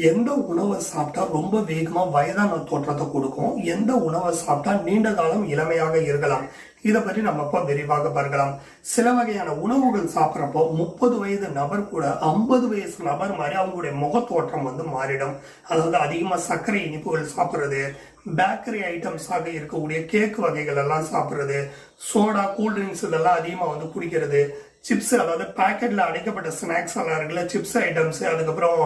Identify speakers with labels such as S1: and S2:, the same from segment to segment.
S1: எந்த உணவை சாப்பிட்டா ரொம்ப வேகமா வயதான தோற்றத்தை கொடுக்கும், எந்த உணவை சாப்பிட்டா நீண்ட காலம் இளமையாக இருக்கலாம், இதை பற்றி நம்ம இப்போ விரிவாக பார்க்கலாம். சில வகையான உணவுகள் சாப்பிட்றப்போ 30 வயது நபர் கூட 50 வயசு நபர் மாதிரி அவங்களுடைய முக தோற்றம் மாறிடும். அதாவது அதிகமா சர்க்கரை இனிப்புகள் சாப்பிட்றது, பேக்கரி ஐட்டம்ஸாக இருக்கக்கூடிய கேக் வகைகள் எல்லாம் சாப்பிட்றது, சோடா கூல்ட்ரிங்க்ஸ் இதெல்லாம் அதிகமா குடிக்கிறது, சிப்ஸ் அதாவது பேக்கெட்ல அடைக்கப்பட்ட ஸ்நாக்ஸ் எல்லாம் இருக்குல்ல, சிப்ஸ் ஐட்டம்ஸ், அதுக்கப்புறம்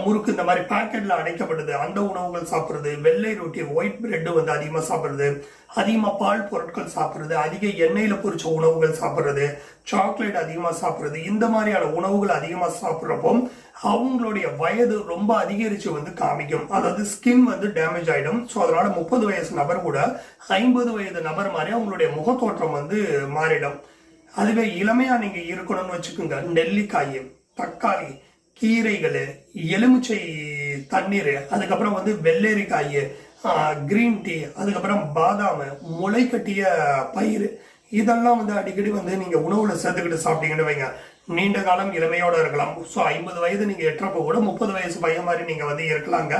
S1: முறுக்கு, இந்த மாதிரி பேக்கெட்ல அடைக்கப்பட்டது அந்த உணவுகள் சாப்பிட்றது, வெள்ளை ரொட்டி ஒயிட் பிரெட் அதிகமா சாப்பிட்றது, அதிகமா பால் பொருட்கள் சாப்பிட்றது, அதிக எண்ணெயில பொரிச்ச உணவுகள் சாப்பிட்றது, சாக்லேட் அதிகமா சாப்பிட்றது, இந்த மாதிரியான உணவுகள் அதிகமா சாப்பிட்றப்போ அவங்களுடைய வயது ரொம்ப அதிகரிச்சு காமிக்கும். அதாவது ஸ்கின் டேமேஜ் ஆயிடும். ஸோ அதனால 30 வயசு நபர் கூட 50 வயது நபர் மாதிரி அவங்களுடைய முகத்தோற்றம் மாறிடும். அதுவே இளமையா நீங்க இருக்கணும்னு வச்சுக்கோங்க, நெல்லிக்காய், தக்காளி, கீரைகள், எலுமிச்சை தண்ணீர், அதுக்கப்புறம் வெள்ளரிக்காய், கிரீன் டீ, அதுக்கப்புறம் பாதாம், முளை கட்டிய பயிர், இதெல்லாம் அடிக்கடி நீங்க உணவுல சேர்த்துக்கிட்டு சாப்பிட்டீங்கன்னு வைங்க, நீண்ட காலம் இளமையோட இருக்கலாம். ஸோ 50 வயது நீங்க எட்டுறப்போ கூட 30 வயசு பையன் மாதிரி நீங்க இருக்கலாங்க.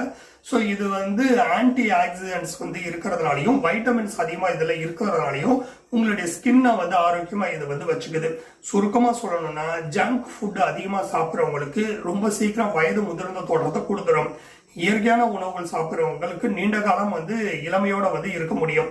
S1: ஸோ இது ஆன்டி ஆக்சிடென்ட்ஸ் இருக்கிறதுனாலையும் வைட்டமின்ஸ் அதிகமா இதுல இருக்கிறதுனாலையும் உங்களுடைய ஸ்கின்னை ஆரோக்கியமா இது வச்சுக்குது. சுருக்கமா சொல்லணும்னா ஜங்க் ஃபுட் அதிகமா சாப்பிட்றவங்களுக்கு ரொம்ப சீக்கிரம் வயது முதிர்ந்த தோற்றத்தை கொடுத்துரும். இயற்கையான உணவுகள் சாப்பிட்றவங்களுக்கு நீண்ட காலம் இளமையோட இருக்க முடியும்.